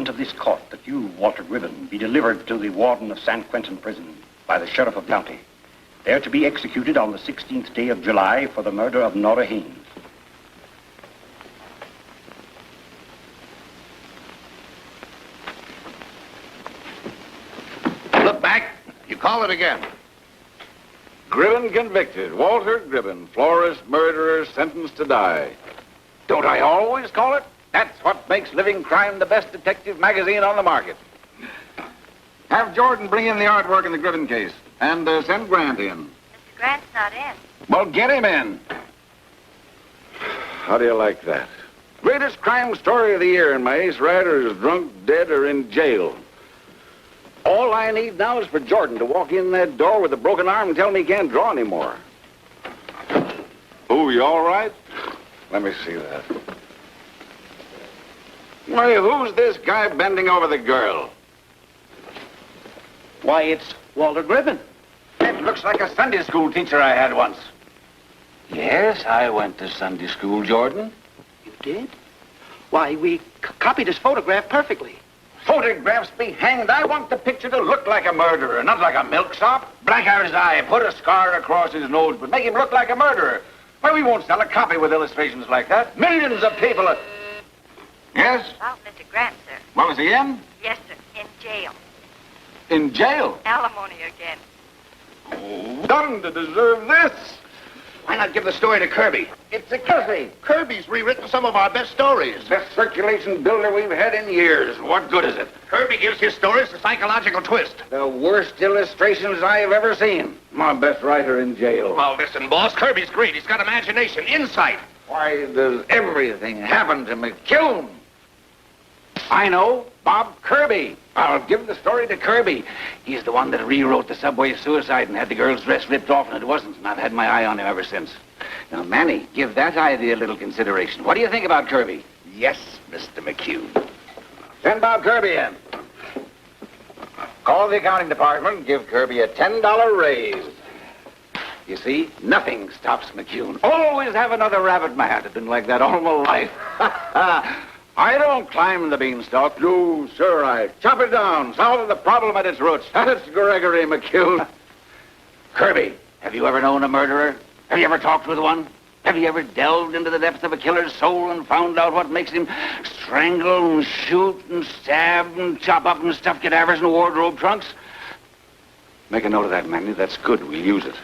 judgment of this court that you, Walter Gribben, be delivered to the warden of San Quentin prison by the sheriff of the county, there to be executed on the 16th day of July for the murder of Nora Haynes. Look back. You call it again. Gribben convicted. Walter Gribben, florist, murderer, sentenced to die. Don't I always call it? That's what makes Living Crime the best detective magazine on the market. Have Jordan bring in the artwork in the Gribben case. And send Grant in. Mr. Grant's not in. Well, get him in. How do you like that? Greatest crime story of the year, and my ace rider is drunk, dead, or in jail. All I need now is for Jordan to walk in that door with a broken arm and tell me he can't draw anymore. Oh, you all right? Let me see that. Why, who's this guy bending over the girl? Why, it's Walter Gribben. It looks like a Sunday school teacher I had once. Yes, I went to Sunday school, Jordan. You did? Why, we copied his photograph perfectly. Photographs be hanged. I want the picture to look like a murderer, not like a milksop. Black out his eye, put a scar across his nose, but make him look like a murderer. Why, we won't sell a copy with illustrations like that. Millions of people are... Yes? About Mr. Grant, sir. What was he in? Yes, sir. In jail. In jail? Alimony again. Oh, done to deserve this. Why not give the story to Kirby? It's a Kirby. Kirby's rewritten some of our best stories. Best circulation builder we've had in years. What good is it? Kirby gives his stories a psychological twist. The worst illustrations I've ever seen. My best writer in jail. Well, listen, boss, Kirby's great. He's got imagination, insight. Why does everything happen to McCune? I know, Bob Kirby. I'll give the story to Kirby. He's the one that rewrote the subway suicide and had the girl's dress ripped off, and it wasn't. And I've had my eye on him ever since. Now, Manny, give that idea a little consideration. What do you think about Kirby? Yes, Mr. McHugh. Send Bob Kirby in. Call the accounting department and give Kirby a $10 raise. You see, nothing stops McCune. Always have another rabbit mat. I've been like that all my life. I don't climb the beanstalk. No, sir, I chop it down, solve the problem at its roots. That's Gregory McCune. Kirby, have you ever known a murderer? Have you ever talked with one? Have you ever delved into the depths of a killer's soul and found out what makes him strangle and shoot and stab and chop up and stuff cadavers in wardrobe trunks? Make a note of that, Manny. That's good. We'll use it.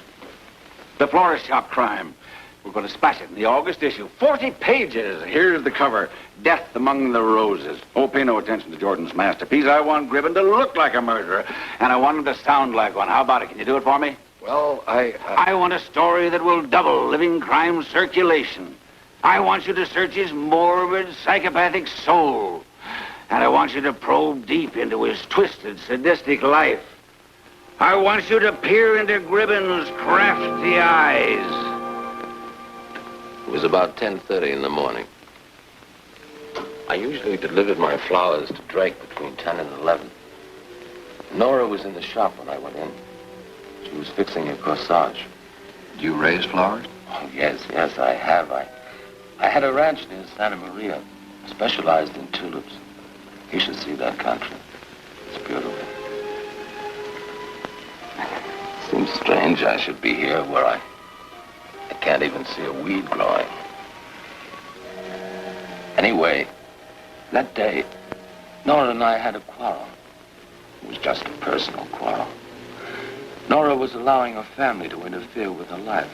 The florist shop crime. We're going to splash it in the August issue. 40 pages. Here's the cover. Death Among the Roses. Oh, pay no attention to Jordan's masterpiece. I want Gribben to look like a murderer, and I want him to sound like one. How about it? Can you do it for me? Well, I want a story that will double Living Crime circulation. I want you to search his morbid, psychopathic soul. And I want you to probe deep into his twisted, sadistic life. I want you to peer into Gribben's crafty eyes. It was about 10:30 in the morning. I usually delivered my flowers to Drake between 10 and 11. Nora was in the shop when I went in. She was fixing a corsage. do you raise flowers? Oh, yes, I have. I had a ranch near Santa Maria, specialized in tulips. You should see that country. It's beautiful. Seems strange I should be here where I can't even see a weed growing. Anyway, that day, Nora and I had a quarrel. It was just a personal quarrel. Nora was allowing her family to interfere with her life.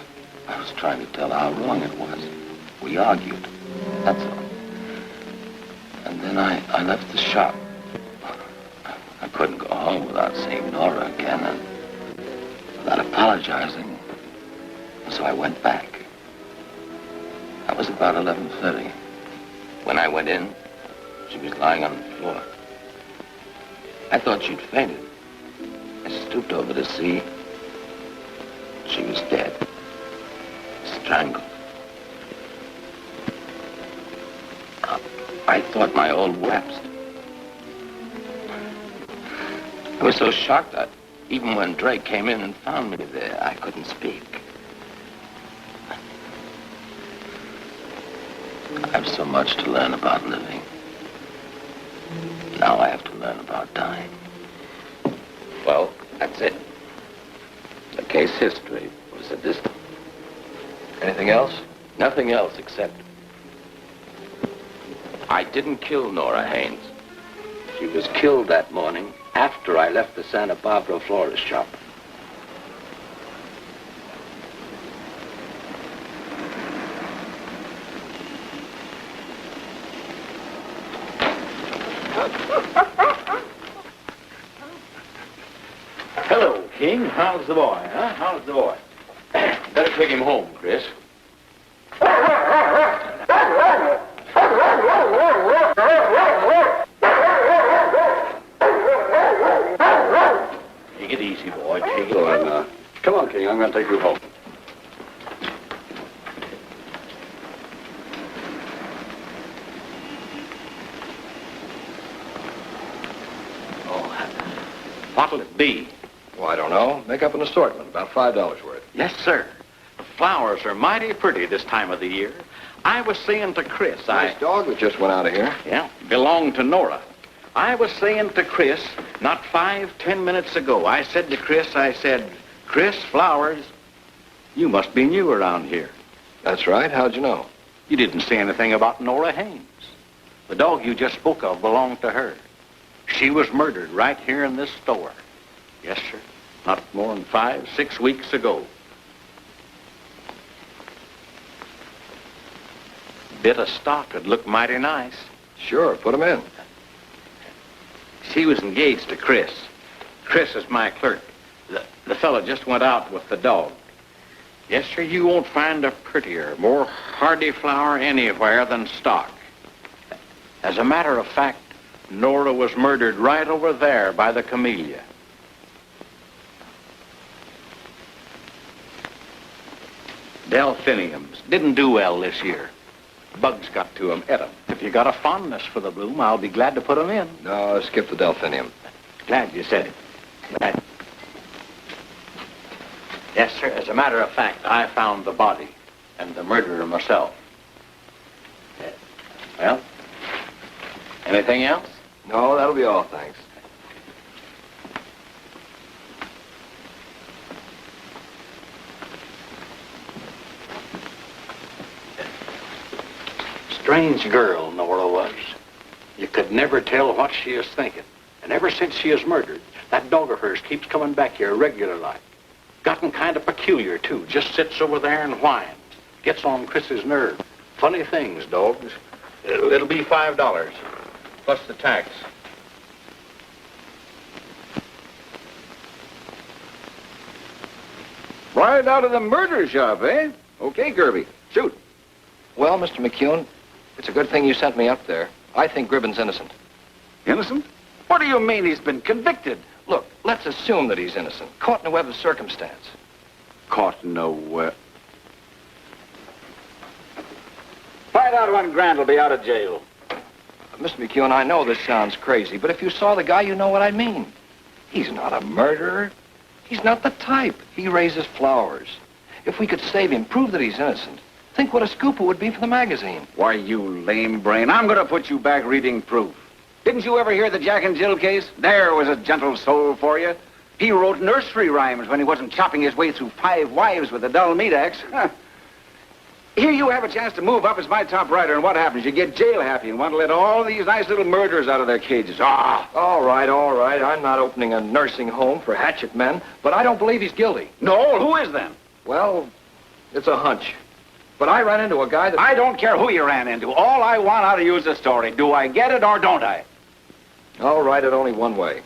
I was trying to tell her how wrong it was. We argued, that's all. And then I left the shop. I couldn't go home without seeing Nora again and without apologizing. So I went back. That was about 11:30. When I went in, she was lying on the floor. I thought she'd fainted. I stooped over to see. She was dead. Strangled. I thought my old wept. I was so shocked that even when Drake came in and found me there, I couldn't speak. I have so much to learn about living. Now I have to learn about time. Well, that's it. The case history was at this. Anything else? Nothing else except I didn't kill Nora Haynes. She was killed that morning after I left the Santa Barbara florist shop. Hello, King. How's the boy, huh? How's the boy? Better take him home, Chris. Take it easy, boy. Take it easy. Come on, King. I'm going to take you home. What'll it be? Well, I don't know. Make up an assortment, about $5 worth. Yes, sir. The flowers are mighty pretty this time of the year. I was saying to Chris, Nice dog that just went out of here. Yeah, belonged to Nora. I was saying to Chris, not 5-10 minutes ago, I said to Chris, Chris, flowers, you must be new around here. That's right. How'd you know? You didn't say anything about Nora Haynes. The dog you just spoke of belonged to her. She was murdered right here in this store. Yes, sir. Not more than 5-6 weeks ago. Bit of stock would look mighty nice. Sure, put him in. She was engaged to Chris. Chris is my clerk. The fellow just went out with the dog. Yes, sir, you won't find a prettier, more hardy flower anywhere than stock. As a matter of fact, Nora was murdered right over there by the camellia. Delphiniums didn't do well this year. Bugs got to 'em, ate 'em. If you got a fondness for the bloom, I'll be glad to put 'em in. No, skip the delphinium. Glad you said it. Glad. Yes, sir. As a matter of fact, I found the body and the murderer myself. Well, anything else? No, that'll be all, thanks. Strange girl, Nora was. You could never tell what she is thinking. And ever since she is murdered, that dog of hers keeps coming back here regular like. Gotten kind of peculiar, too. Just sits over there and whines. Gets on Chris's nerve. Funny things, dogs. It'll be $5, plus the tax. Right out of the murder shop, eh? Okay, Kirby. Shoot. Well, Mr. McCune, it's a good thing you sent me up there. I think Gribben's innocent. Innocent? What do you mean he's been convicted? Look, let's assume that he's innocent. Caught in a web of circumstance. Caught in a web. Find out when Grant will be out of jail. Mr. McCune, I know this sounds crazy, but if you saw the guy, you know what I mean. He's not a murderer. He's not the type. He raises flowers. If we could save him, prove that he's innocent, think what a scoop it would be for the magazine. Why, you lame brain, I'm going to put you back reading proof. Didn't you ever hear the Jack and Jill case? There was a gentle soul for you. He wrote nursery rhymes when he wasn't chopping his way through 5 wives with a dull meat axe. Here you have a chance to move up as my top writer, and what happens? You get jail happy and want to let all these nice little murderers out of their cages. Ah! All right, all right. I'm not opening a nursing home for hatchet men, but I don't believe he's guilty. No, who is then? Well, it's a hunch. But I ran into a guy that... I don't care who you ran into. All I want out of you is a story. Do I get it or don't I? I'll write it only one way.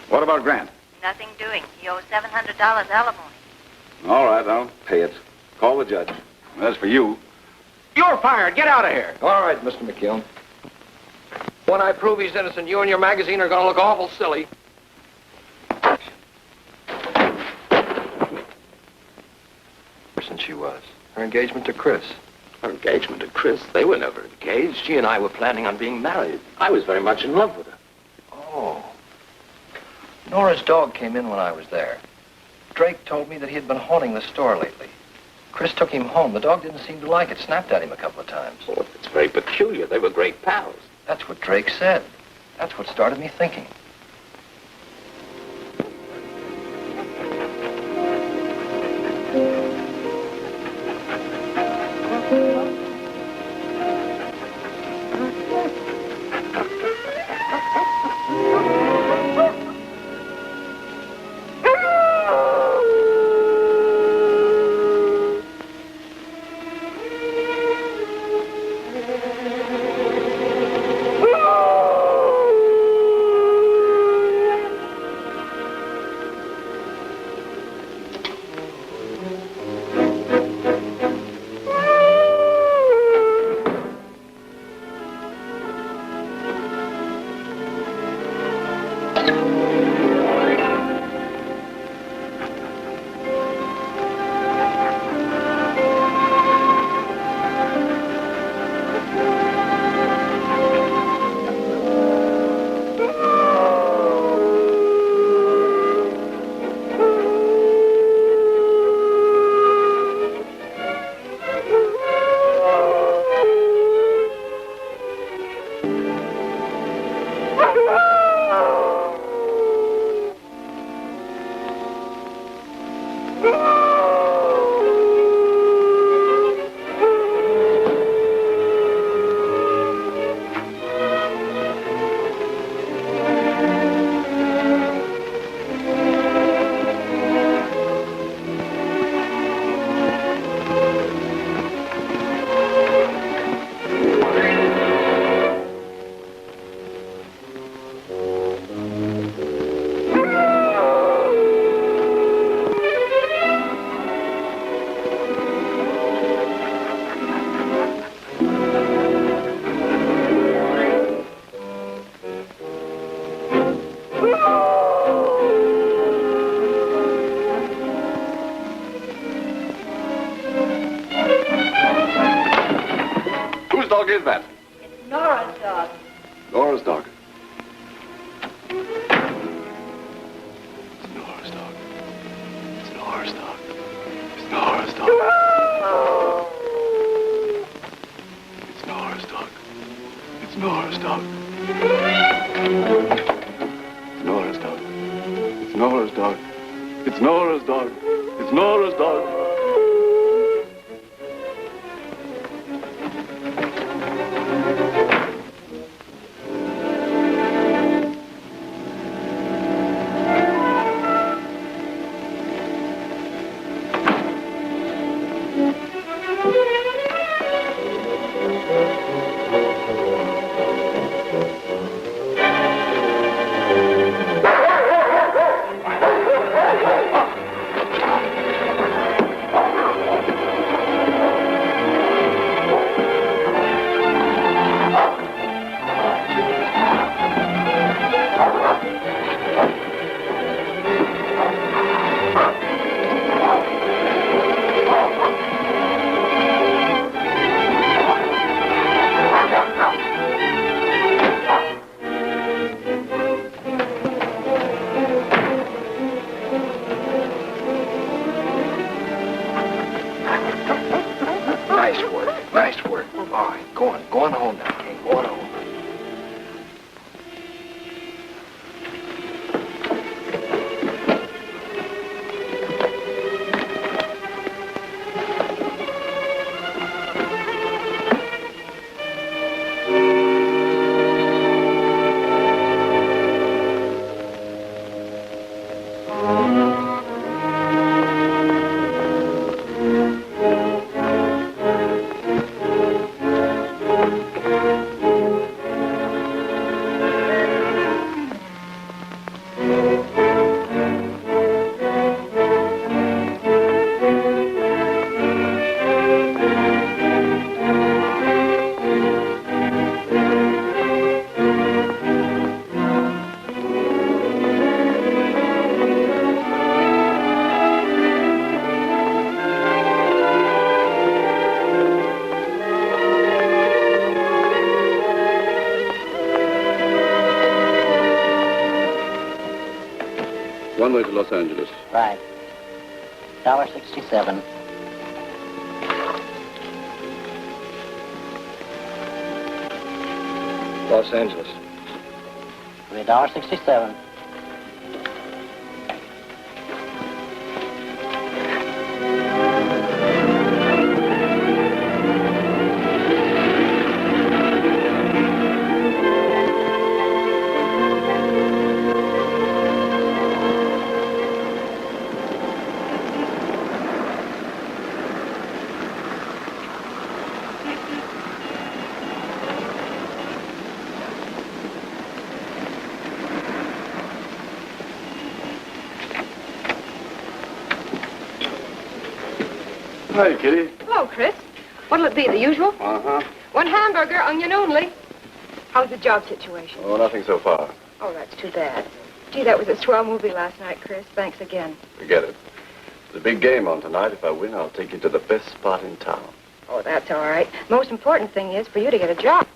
What about Grant? Nothing doing. He owes $700 alimony. All right, I'll pay it. Call the judge. As for you, you're fired. Get out of here. All right, Mr. McCune. When I prove he's innocent, you and your magazine are going to look awful silly. Since she was. Her engagement to Chris. Her engagement to Chris? They were never engaged. She and I were planning on being married. I was very much in love with her. Oh. Nora's dog came in when I was there. Drake told me that he had been haunting the store lately. Chris took him home. The dog didn't seem to like it. Snapped at him a couple of times. Oh, it's very peculiar. They were great pals. That's what Drake said. That's what started me thinking. Whose dog is that? It's Nora's dog. Nora's dog. It's Nora's dog. It's Nora's dog. It's Nora's dog. It's Nora's dog. It's Nora's dog. It's Nora's dog. It's Nora's dog. It's Nora's dog. It's Nora's dog. Nice work. All right, go on home now, King. Go on home. One way to Los Angeles. Right. $1.67. Los Angeles. $3.67. Hi, Kitty. Hello, Chris. What'll it be, the usual? Uh-huh. One hamburger, onion only. How's the job situation? Oh, nothing so far. Oh, that's too bad. Gee, that was a swell movie last night, Chris. Thanks again. Forget it. There's a big game on tonight. If I win, I'll take you to the best spot in town. Oh, that's all right. Most important thing is for you to get a job.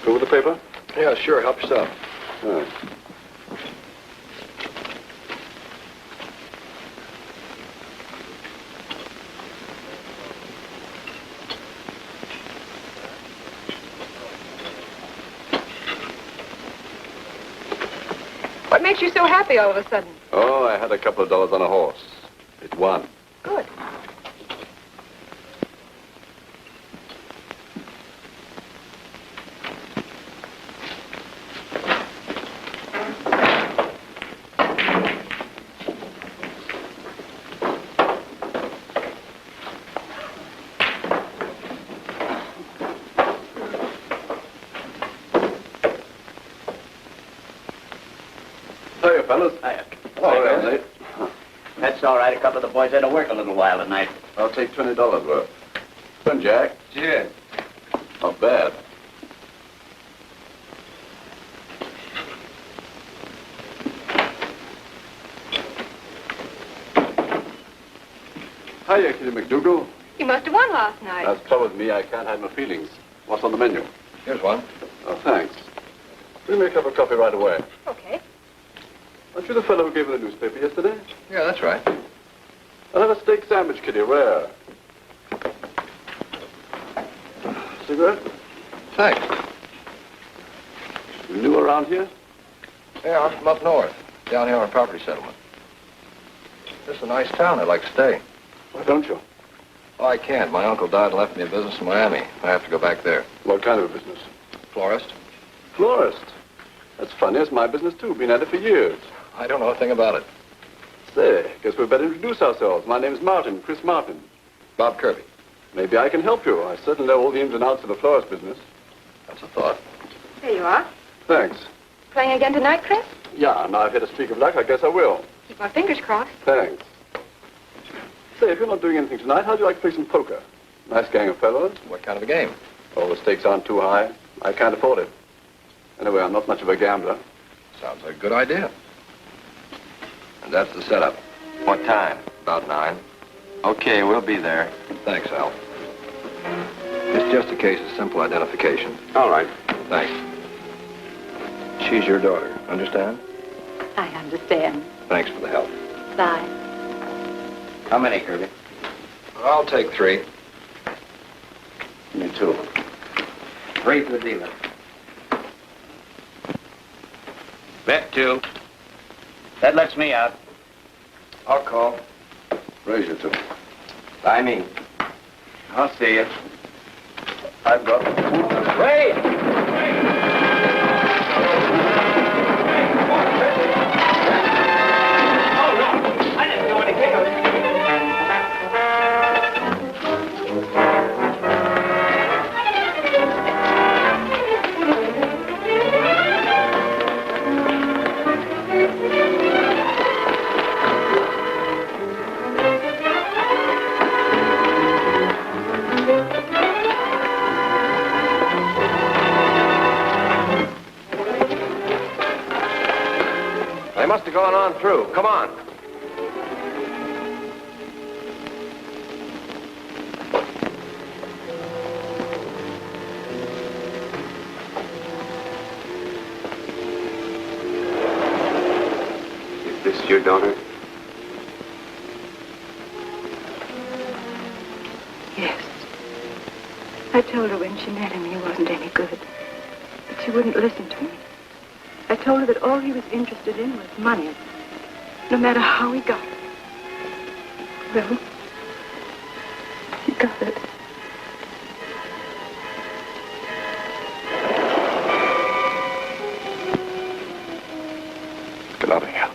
Go with the paper? Yeah, sure. Help yourself. Oh. What makes you so happy all of a sudden? Oh, I had a couple of dollars on a horse. It won. Good. Hiya, fellas. Hiya. Hello, Nate. That's all right. A couple of the boys had to work a little while tonight. I'll take $20 worth. Come, Jack. Cheers. Not bad. Hiya, Kitty McDougal. You must have won last night. That's the trouble with me. I can't hide my feelings. What's on the menu? Here's one. Oh, thanks. Bring me a cup of coffee right away. Okay. Aren't you the fellow who gave me the newspaper yesterday? Yeah, that's right. I'll have a steak sandwich, Kitty. Rare. Cigarette? Thanks. You new around here? Yeah, I'm from up north, down here on a property settlement. This is a nice town. I'd like to stay. Why don't you? Oh, I can't. My uncle died and left me a business in Miami. I have to go back there. What kind of a business? Florist? Florist. That's funny. It's my business, too. Been at it for years. I don't know a thing about it. Say, guess we'd better introduce ourselves. My name's Martin, Chris Martin. Bob Kirby. Maybe I can help you. I certainly know all the ins and outs of the florist business. That's a thought. Here you are. Thanks. Playing again tonight, Chris? Yeah, now I've hit a streak of luck. I guess I will. Keep my fingers crossed. Thanks. Say, if you're not doing anything tonight, how'd you like to play some poker? Nice gang of fellows. What kind of a game? Oh, the stakes aren't too high. I can't afford it. Anyway, I'm not much of a gambler. Sounds like a good idea. And that's the setup. What time? About 9. Okay, we'll be there. Thanks, Al. It's just a case of simple identification. All right. Thanks. She's your daughter, understand? I understand. Thanks for the help. Bye. How many, Kirby? I'll take 3. Me too. 3 for the dealer. Bet 2. That lets me out. I'll call. Raise you two. By me. I'll see you. I've got... Wait! They must have gone on through. Come on. Is this your daughter? I told her when she met him he wasn't any good. But she wouldn't listen to me. I told her that all he was interested in was money, no matter how he got it. Well, he got it. Get out of here.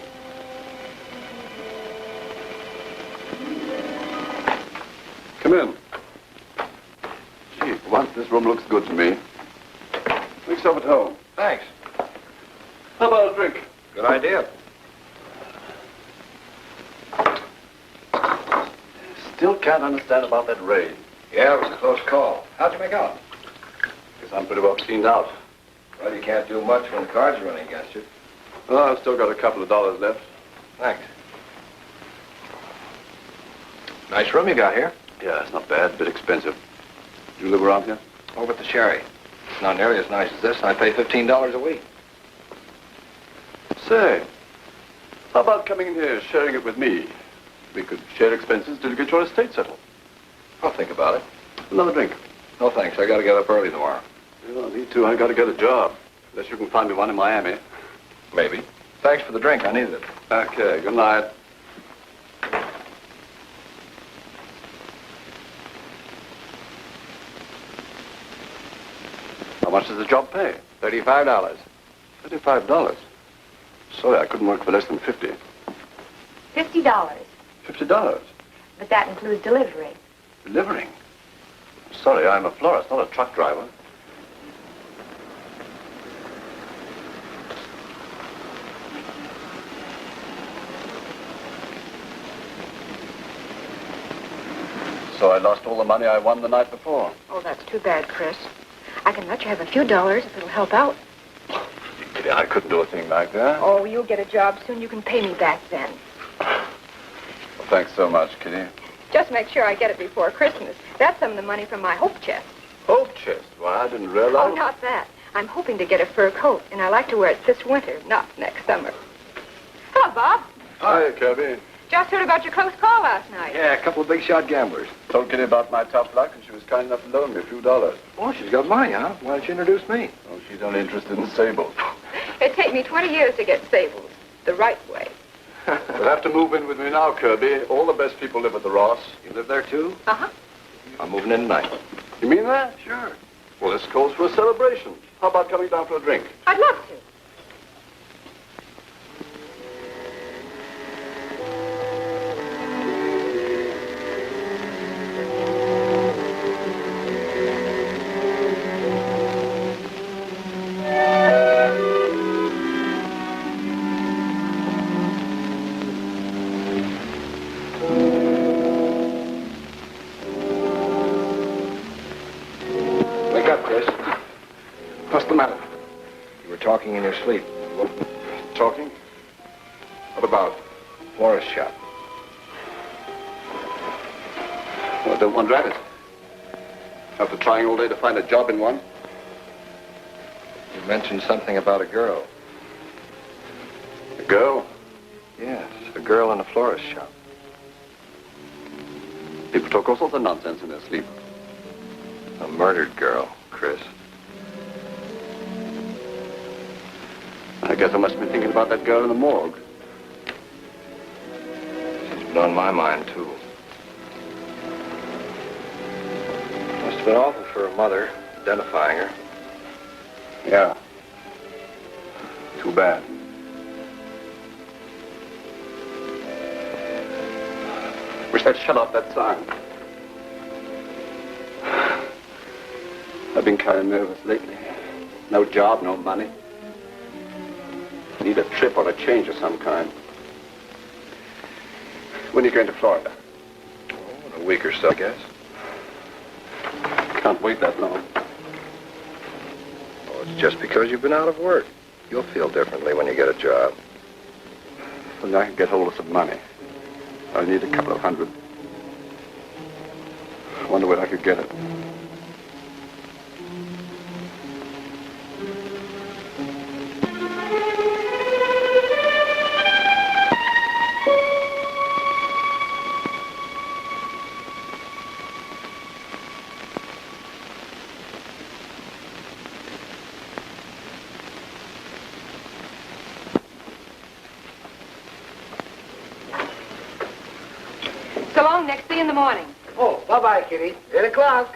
Come in. Gee, for once this room looks good to me. Make yourself at home. Thanks. How about a drink? Good idea. Still can't understand about that raid. Yeah, it was a close call. How'd you make out? Guess I'm pretty well cleaned out. Well, you can't do much when the cards are running against you. Well, I've still got a couple of dollars left. Thanks. Nice room you got here. Yeah, it's not bad. A bit expensive. Do you live around here? Over at the Sherry. It's not nearly as nice as this, and I pay $15 a week. Say, how about coming in here, sharing it with me? We could share expenses till you get your estate settled. I'll think about it. Another drink. No, thanks. I gotta get up early tomorrow. Yeah, me too. I got to get a job. Unless you can find me one in Miami. Maybe. Thanks for the drink. I needed it. Okay, good night. How much does the job pay? $35. $35. Sorry, I couldn't work for less than 50. $50. $50? But that includes delivery. Delivering? Sorry, I'm a florist, not a truck driver. So I lost all the money I won the night before. Oh, that's too bad, Chris. I can let you have a few dollars if it'll help out. Kitty, I couldn't do a thing like that. Oh, you'll get a job soon. You can pay me back then. Well, thanks so much, Kitty. Just make sure I get it before Christmas. That's some of the money from my hope chest. Hope chest? Why, I didn't realize. Oh, not that. I'm hoping to get a fur coat, and I like to wear it this winter, not next summer. Hello, Bob. Hi, Kirby. Just heard about your close call last night. Yeah, a couple of big shot gamblers. Told Kitty about my tough luck, and she was kind enough to loan me a few dollars. Oh, she's got money, huh? Why don't you introduce me? Oh, she's only interested in sables. It'd take me 20 years to get sables the right way. You'll have to move in with me now, Kirby. All the best people live at the Ross. You live there, too? Uh-huh. I'm moving in tonight. You mean that? Sure. Well, this calls for a celebration. How about coming down for a drink? I'd love to. Talking in your sleep. Talking? What about? Florist shop. Well, I don't wonder at it. After trying all day to find a job in one. You mentioned something about a girl. A girl? Yes, a girl in a florist shop. People talk all sorts of nonsense in their sleep. A murdered girl, Chris. I guess I must have been thinking about that girl in the morgue. She's been on my mind, too. Must have been awful for her mother, identifying her. Yeah. Too bad. Wish they'd shut off that sign. I've been kind of nervous lately. No job, no money. Need a trip or a change of some kind. When are you going to Florida? Oh, in a week or so, I guess. Can't wait that long. Oh, it's just because you've been out of work. You'll feel differently when you get a job. Well, I can get hold of some money. I'll need a couple of hundred. I wonder where I could get it. long, Nick. See you in the morning. Oh, bye-bye, Kitty. 8 o'clock.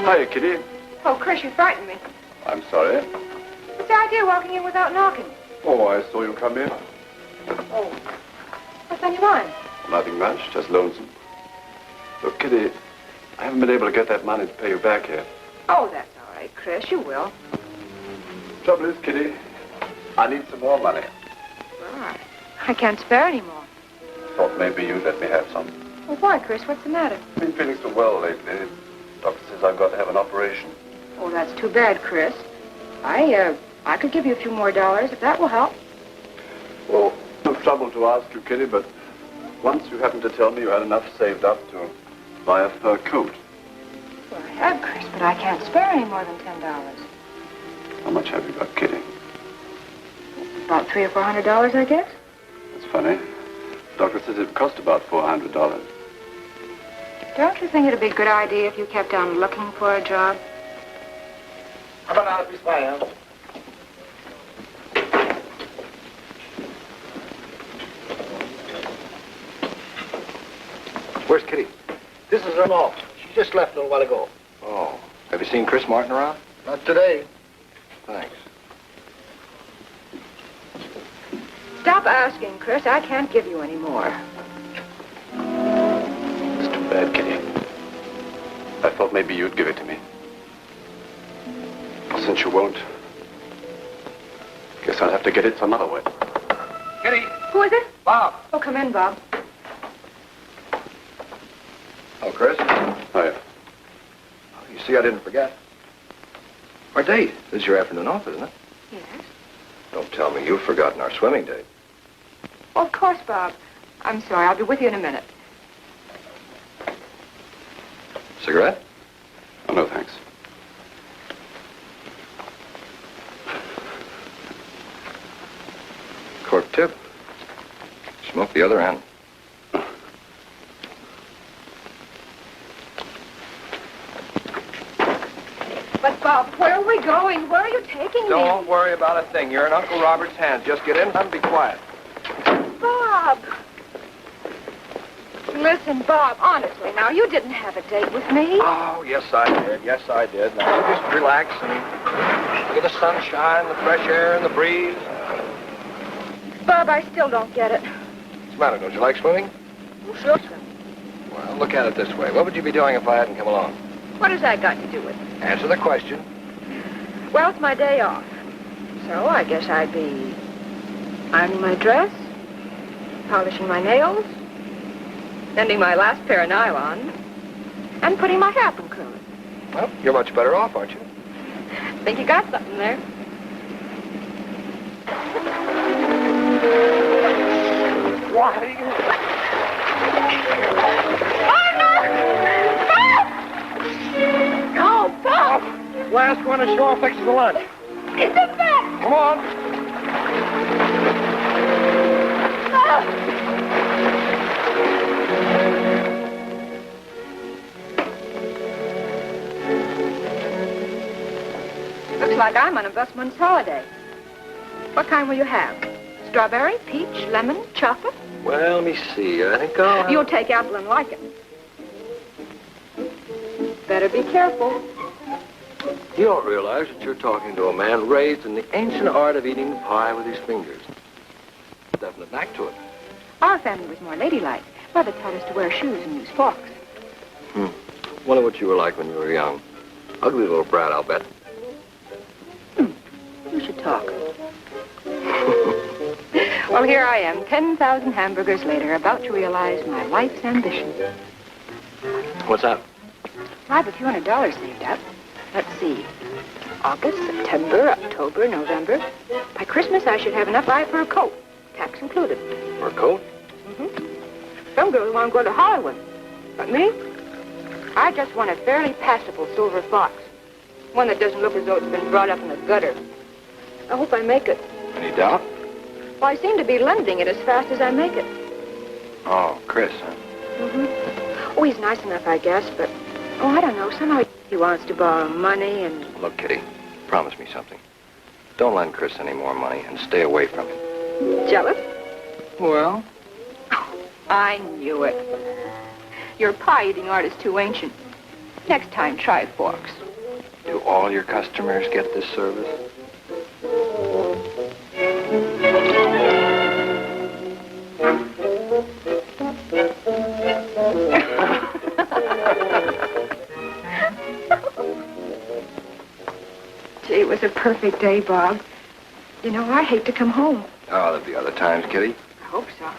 Hiya, Kitty. Oh, Chris, you frightened me. I'm sorry. What's the idea walking in without knocking? Oh, I saw you come in. Oh. What's on your mind? Nothing much, just lonesome. Look, Kitty, I haven't been able to get that money to pay you back yet. Oh, that's all right, Chris. You will. Trouble is, Kitty, I need some more money. Well, I can't spare any more. Thought maybe you'd let me have some. Well, why, Chris? What's the matter? Been feeling so well lately. Doctor says I've got to have an operation. Oh, that's too bad, Chris. I could give you a few more dollars if that will help. Well, no trouble to ask you, Kitty, but once you happened to tell me you had enough saved up to buy a fur coat. Well, I have, Chris, but I can't spare any more than $10. How much have you got, Kitty? About $300 or $400, I guess. That's funny. Doctor says it cost about $400. Don't you think it'd be a good idea if you kept on looking for a job? How about now, piece of my hand? Where's Kitty? This is her mom. She just left a little while ago. Oh. Have you seen Chris Martin around? Not today. Thanks. Stop asking, Chris. I can't give you any more. It's too bad, Kitty. I thought maybe you'd give it to me. Since you won't, guess I'll have to get it some other way. Kitty. Who is it? Bob. Oh, come in, Bob. Oh, Chris? Hiya. You see, I didn't forget. Our date. This is your afternoon off, isn't it? Yes. Don't tell me you've forgotten our swimming date. Oh, of course, Bob. I'm sorry. I'll be with you in a minute. Cigarette? Oh, no, thanks. Cork tip. Smoke the other end. But, Bob, where are we going? Where are you taking me? Don't worry about a thing. You're in Uncle Robert's hands. Just get in and be quiet. Bob! Listen, Bob, honestly, now, you didn't have a date with me. Oh, yes, I did. Yes, I did. Now, you just relax and look at the sunshine, the fresh air, and the breeze. Bob, I still don't get it. What's the matter? Don't you like swimming? Oh, sure. Well, look at it this way. What would you be doing if I hadn't come along? What has that got to do with it? Answer the question. Well, it's my day off. So I guess I'd be ironing my dress, polishing my nails, mending my last pair of nylon, and putting my hair up and curling. Well, you're much better off, aren't you? Think you got something there? Why? Oh, Bob! Last one to shore fixes the lunch. It's a bet! Come on. Looks like I'm on a busman's holiday. What kind will you have? Strawberry, peach, lemon, chocolate? Well, let me see. I think I'll... You'll take apple and lichen. Better be careful. You don't realize that you're talking to a man raised in the ancient art of eating pie with his fingers. Definite knack to it. Our family was more ladylike. Mother taught us to wear shoes and use forks. Wonder what you were like when you were young. Ugly little brat, I'll bet. You should talk. Well, here I am, 10,000 hamburgers later, about to realize my life's ambition. What's that? I have a few $100 saved up. Let's see. August, September, October, November. By Christmas, I should have enough buy for a coat, tax included. For a coat? Some girls want to go to Hollywood. But me? I just want a fairly passable silver fox. One that doesn't look as though it's been brought up in the gutter. I hope I make it. Any doubt? Well, I seem to be lending it as fast as I make it. Oh, Chris, huh? Oh, he's nice enough, I guess, but... Oh, I don't know. Somehow he wants to borrow money and... Look, Kitty, promise me something. Don't lend Chris any more money and stay away from him. Jealous? Well? I knew it. Your pie-eating art is too ancient. Next time, try forks. Do all your customers get this service? Gee, it was a perfect day, Bob. You know, I hate to come home. Oh, there'll be other times, Kitty. I hope so.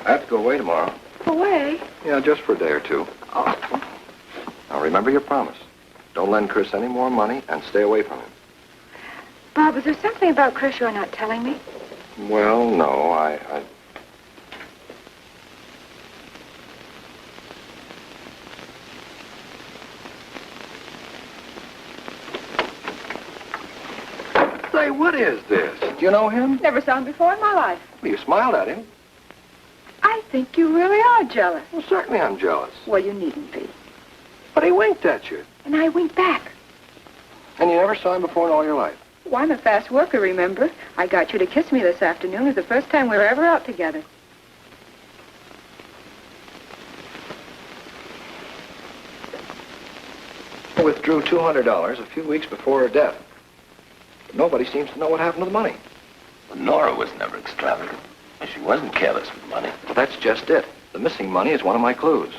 I have to go away tomorrow. Away? Yeah, just for a day or two. Oh. Now, remember your promise. Don't lend Chris any more money and stay away from him. Bob, is there something about Chris you're not telling me? Well, no, I... Say, what is this? Do you know him? Never saw him before in my life. Well, you smiled at him. I think you really are jealous. Well, certainly I'm jealous. Well, you needn't be. But he winked at you. And I winked back. And you never saw him before in all your life. Well, I'm a fast worker, remember? I got you to kiss me this afternoon. It was the first time we were ever out together. I withdrew $200 a few weeks before her death. But nobody seems to know what happened to the money. But Nora was never extravagant. And she wasn't careless with money. Well, that's just it. The missing money is one of my clues.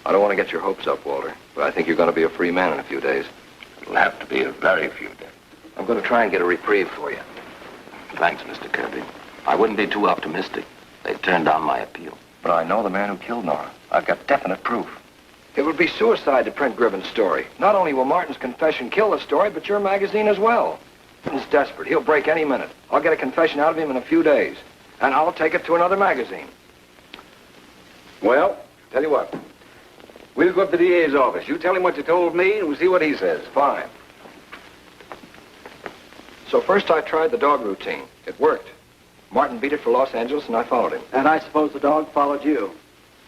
I don't want to get your hopes up, Walter, but I think you're going to be a free man in a few days. It'll have to be a very few days. I'm going to try and get a reprieve for you. Thanks, Mr. Kirby. I wouldn't be too optimistic. They turned down my appeal. But I know the man who killed Nora. I've got definite proof. It would be suicide to print Gribben's story. Not only will Martin's confession kill the story, but your magazine as well. He's desperate. He'll break any minute. I'll get a confession out of him in a few days. And I'll take it to another magazine. Well, tell you what. We'll go up to the DA's office. You tell him what you told me, and we'll see what he says. Fine. So first I tried the dog routine. It worked. Martin beat it for Los Angeles, and I followed him. And I suppose the dog followed you.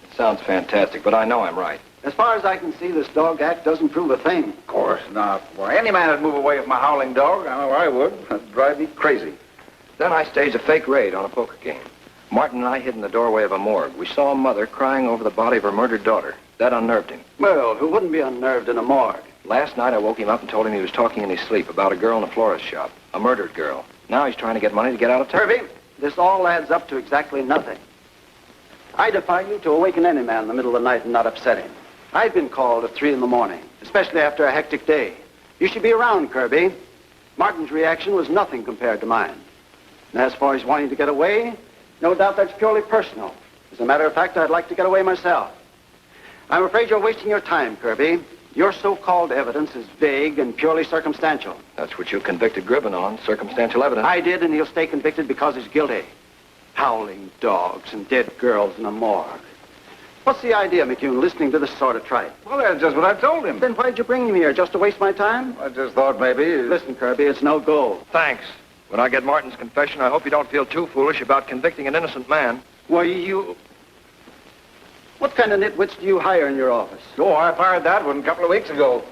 It sounds fantastic, but I know I'm right. As far as I can see, this dog act doesn't prove a thing. Of course not. Why, any man would move away from a howling dog. I know I would. That'd drive me crazy. Then I staged a fake raid on a poker game. Martin and I hid in the doorway of a morgue. We saw a mother crying over the body of her murdered daughter. That unnerved him. Well, who wouldn't be unnerved in a morgue? Last night I woke him up and told him he was talking in his sleep about a girl in a florist shop. A murdered girl. Now he's trying to get money to get out of town. Kirby, this all adds up to exactly nothing. I defy you to awaken any man in the middle of the night and not upset him. I've been called at 3 in the morning, especially after a hectic day. You should be around, Kirby. Martin's reaction was nothing compared to mine. And as far as wanting to get away, no doubt that's purely personal. As a matter of fact, I'd like to get away myself. I'm afraid you're wasting your time, Kirby. Your so-called evidence is vague and purely circumstantial. That's what you convicted Gribben on, circumstantial evidence. I did, and he'll stay convicted because he's guilty. Howling dogs and dead girls in a morgue. What's the idea, McCune, listening to this sort of tripe? Well, that's just what I told him. Then why'd you bring him here, just to waste my time? I just thought maybe... Listen, Kirby, it's no go. Thanks. When I get Martin's confession, I hope you don't feel too foolish about convicting an innocent man. Why, you... What kind of nitwits do you hire in your office? Oh, I fired that one a couple of weeks ago.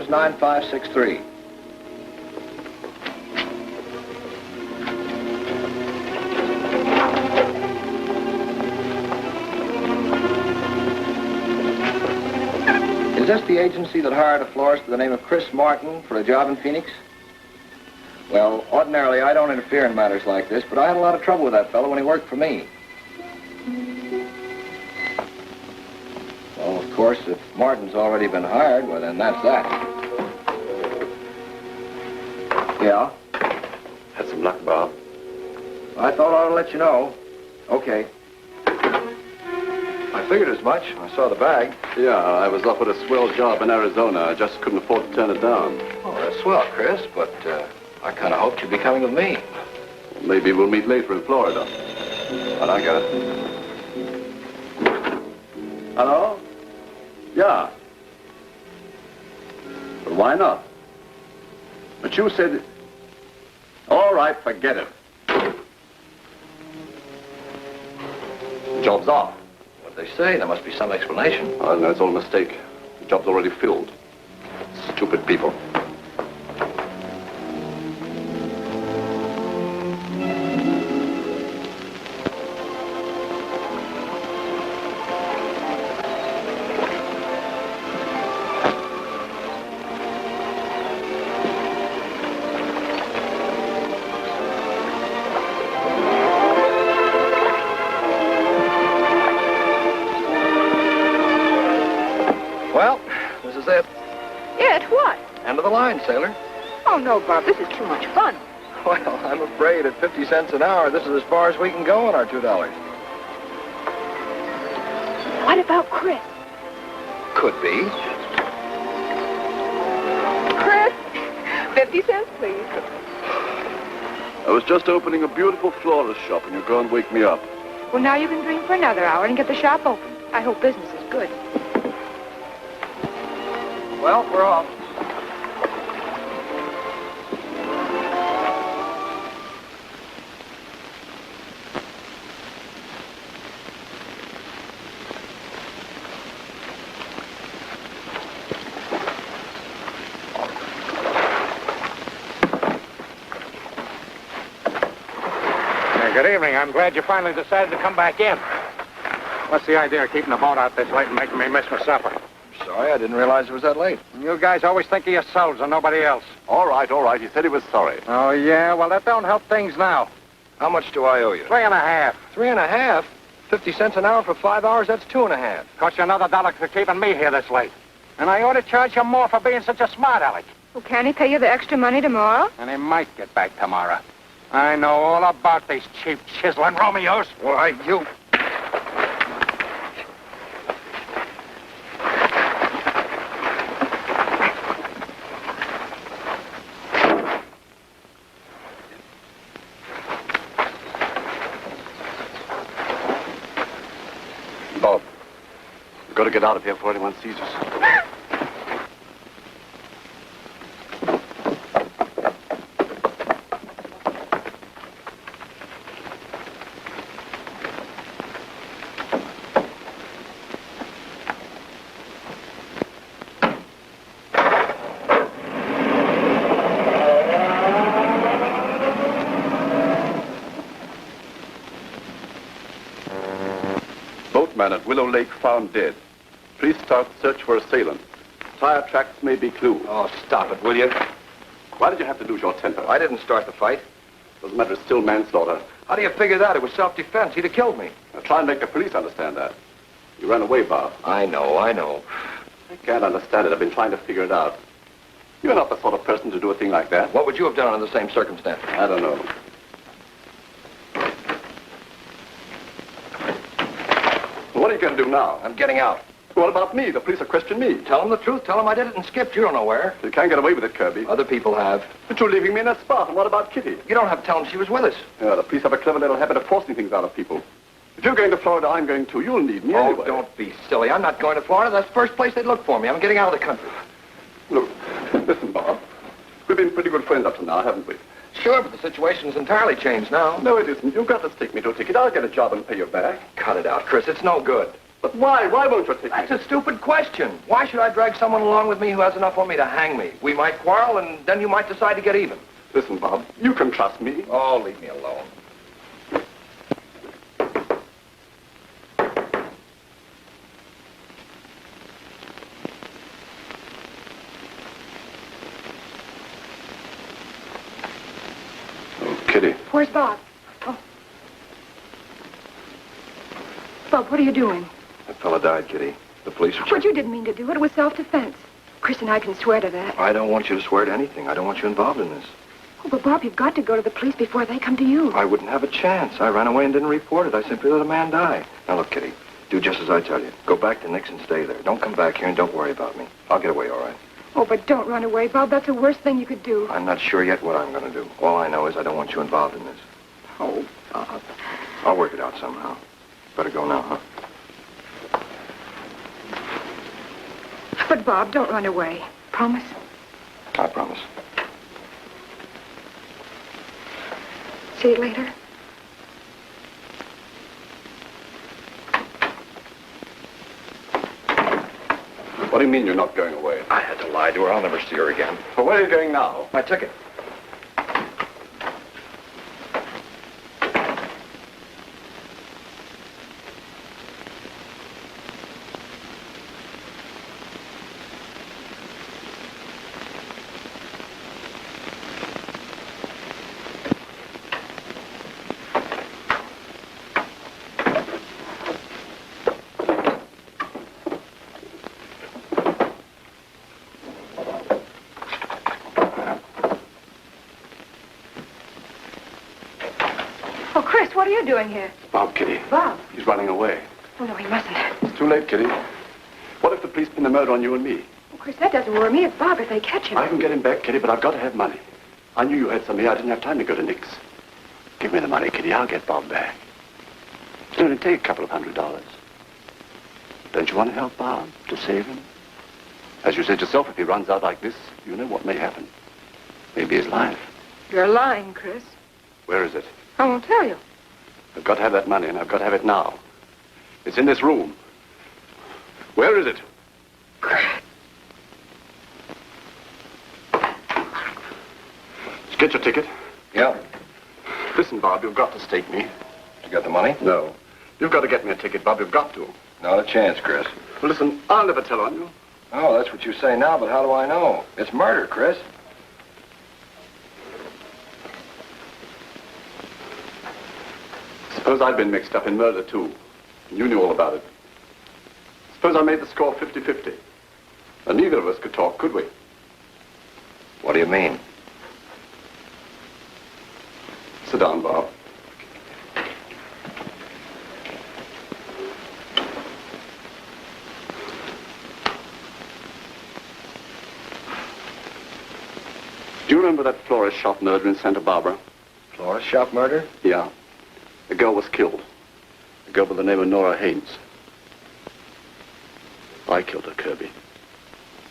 is 9563. Is this the agency that hired a florist by the name of Chris Martin for a job in Phoenix? Well, ordinarily, I don't interfere in matters like this, but I had a lot of trouble with that fellow when he worked for me. Well, of course, if Martin's already been hired, well, then that's that. Yeah? Had some luck, Bob. I thought I ought to let you know. Okay. I figured as much when I saw the bag. Yeah, I was offered a swell job in Arizona. I just couldn't afford to turn it down. Oh, that's swell, Chris, but I kind of hoped you'd be coming with me. Maybe we'll meet later in Florida. But I got it. Hello? Yeah. But why not? But you said... All right, forget it. Job's off. What they say, there must be some explanation. Oh, no, it's all a mistake. The job's already filled. Stupid people. Well, this is it. It what? End of the line, sailor. Oh, no, Bob, this is too much fun. Well, I'm afraid at 50 cents an hour, this is as far as we can go on our $2. What about Chris? Could be. Chris, 50 cents, please. I was just opening a beautiful florist shop and you go and wake me up. Well, now you can dream for another hour and get the shop open. I hope business is good. Well, we're off. Good evening. I'm glad you finally decided to come back in. What's the idea of keeping the boat out this late and making me miss my supper? Sorry, I didn't realize it was that late. You guys always think of yourselves and nobody else. All right. He said he was sorry. Oh, yeah? Well, that don't help things now. How much do I owe you? 3.5. 3.5? 50 cents an hour for 5 hours, that's 2.5. Cost you another $1 for keeping me here this late. And I ought to charge you more for being such a smart aleck. Well, can he pay you the extra money tomorrow? And he might get back tomorrow. I know all about these cheap chiseling Romeos. Why, you... Bob, we've got to get out of here before anyone sees us. Boatman at Willow Lake found dead. Police start search for assailant. Tire tracks may be clue. Oh, stop it, will you? Why did you have to lose your temper? I didn't start the fight. Doesn't matter, it's still manslaughter. How do you figure that? It was self-defense. He'd have killed me. Now try and make the police understand that. You ran away, Bob. I know. I can't understand it. I've been trying to figure it out. You're not the sort of person to do a thing like that. What would you have done under the same circumstances? I don't know. What are you going to do now? I'm getting out. What about me? The police have questioned me. Tell them the truth. Tell them I did it and skipped. You don't know where. You can't get away with it, Kirby. Other people have. But you're leaving me in that spot. And what about Kitty? You don't have to tell them she was with us. Yeah, the police have a clever little habit of forcing things out of people. If you're going to Florida, I'm going too. You'll need me anyway. Oh, don't be silly. I'm not going to Florida. That's the first place they'd look for me. I'm getting out of the country. Look, listen, Bob. We've been pretty good friends up to now, haven't we? Sure, but the situation's entirely changed now. No, it isn't. You've got to stick me to a ticket. I'll get a job and pay you back. Cut it out, Chris. It's no good. But why? Why won't you take me? That's a stupid question. Why should I drag someone along with me who has enough on me to hang me? We might quarrel, and then you might decide to get even. Listen, Bob, you can trust me. Oh, leave me alone. Oh, Kitty. Where's Bob? Oh. Bob, what are you doing? That fella died, Kitty. The police are But checking. you didn't mean to do it. It was self-defense. Chris and I can swear to that. I don't want you to swear to anything. I don't want you involved in this. Oh, but Bob, you've got to go to the police before they come to you. I wouldn't have a chance. I ran away and didn't report it. I simply let a man die. Now, look, Kitty, do just as I tell you. Go back to Nick's and stay there. Don't come back here and don't worry about me. I'll get away, all right? Oh, but don't run away, Bob. That's the worst thing you could do. I'm not sure yet what I'm going to do. All I know is I don't want you involved in this. Oh, Bob. I'll work it out somehow. Better go now, huh? But, Bob, don't run away. Promise? I promise. See you later. What do you mean you're not going away? I had to lie to her. I'll never see her again. Well, where are you going now? My ticket. Oh, Chris, what are you doing here? Bob, Kitty. Bob. He's running away. Oh, no, he mustn't. It's too late, Kitty. What if the police pin the murder on you and me? Oh, Chris, that doesn't worry me. It's Bob if they catch him. I can get him back, Kitty, but I've got to have money. I knew you had some here. I didn't have time to go to Nick's. Give me the money, Kitty. I'll get Bob back. It'll only take a couple of $100. Don't you want to help Bob, to save him? As you said yourself, if he runs out like this, you know what may happen. Maybe his life. You're lying, Chris. Where is it? I won't tell you. I've got to have that money, and I've got to have it now. It's in this room. Where is it? Did you get your ticket? Yeah. Listen, Bob, you've got to stake me. You got the money? No. You've got to get me a ticket, Bob. You've got to. Not a chance, Chris. Well, listen, I'll never tell on you. Oh, that's what you say now, but how do I know? It's murder, Chris. Suppose I'd been mixed up in murder, too. And you knew all about it. Suppose I made the score 50-50. And neither of us could talk, could we? What do you mean? Sit down, Bob. Do you remember that florist shop murder in Santa Barbara? Florist shop murder? Yeah. A girl was killed. A girl by the name of Nora Haynes. I killed her, Kirby.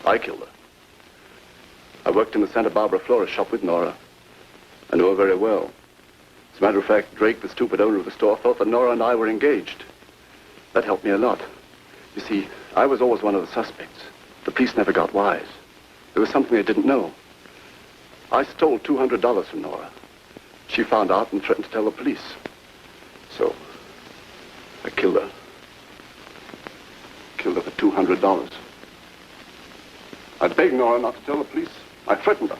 I killed her. I worked in the Santa Barbara florist shop with Nora. I knew her very well. As a matter of fact, Drake, the stupid owner of the store, thought that Nora and I were engaged. That helped me a lot. You see, I was always one of the suspects. The police never got wise. There was something they didn't know. I stole $200 from Nora. She found out and threatened to tell the police. So, I killed her. Killed her for $200. I begged Nora not to tell the police. I threatened her.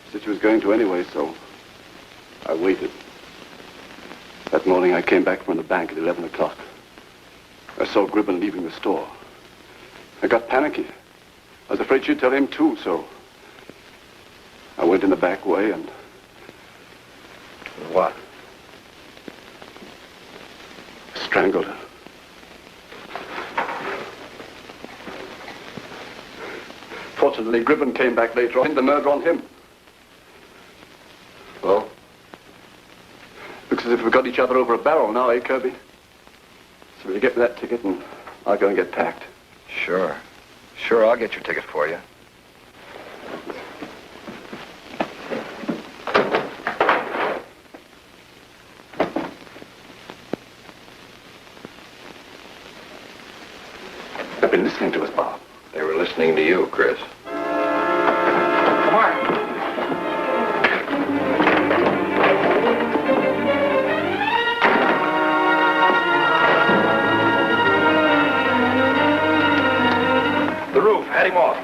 She said she was going to anyway, so I waited. That morning I came back from the bank at 11 o'clock. I saw Gribben leaving the store. I got panicky. I was afraid she'd tell him too, so I went in the back way and... What? Strangled her. Fortunately, Gribben came back later on, the murder on him. Well, looks as if we've got each other over a barrel now, eh, Kirby? So will you get me that ticket and I'll go and get packed? Sure. Sure, I'll get your ticket for you. listening to us, Bob? They were listening to you, Chris. Come on. The roof, head him off.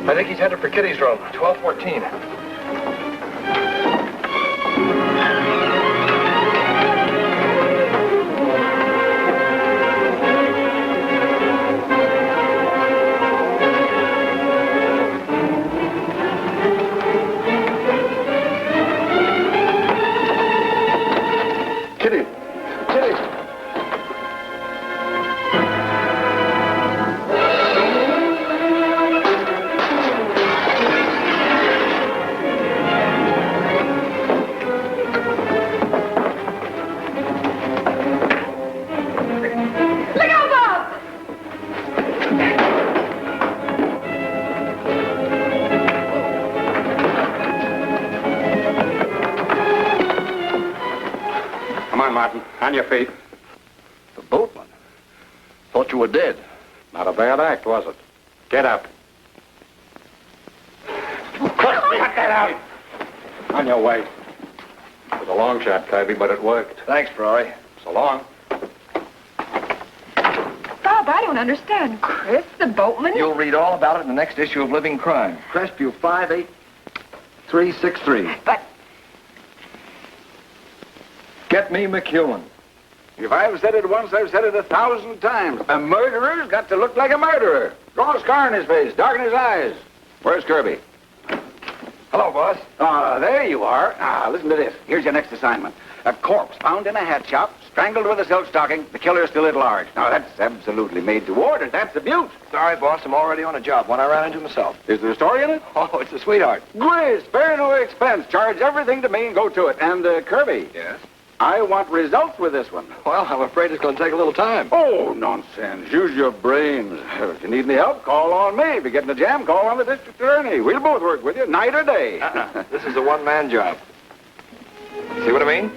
I think he's headed for Kitty's room, 1214. Kitty! Kitty! Look out, Bob! Come on, Martin. On your feet. The boatman. Thought you were dead. Not a bad act, was it? Get up. Cut that out. On your way. It was a long shot, Kirby, but it worked. Thanks, Ferrari. So long. Bob, I don't understand. Chris, the boatman? You'll read all about it in the next issue of Living Crime. Crestview 58363. But Get me McEwen. If I've said it once, I've said it 1,000 times. A murderer's got to look like a murderer. Draw a scar in his face, darken his eyes. Where's Kirby? Hello, boss. There you are. Listen to this. Here's your next assignment. A corpse found in a hat shop, strangled with a silk stocking. The killer's still at large. Now, that's absolutely made to order. That's a beaut. Sorry, boss. I'm already on a job. One I ran into myself. Is there a story in it? Oh, it's a sweetheart. Great. Spare no expense. Charge everything to me and go to it. And, Kirby. Yes? I want results with this one. Well, I'm afraid it's going to take a little time. Oh, nonsense. Use your brains. If you need any help, call on me. If you get in a jam, call on the district attorney. We'll both work with you, night or day. This is a one-man job. See what I mean?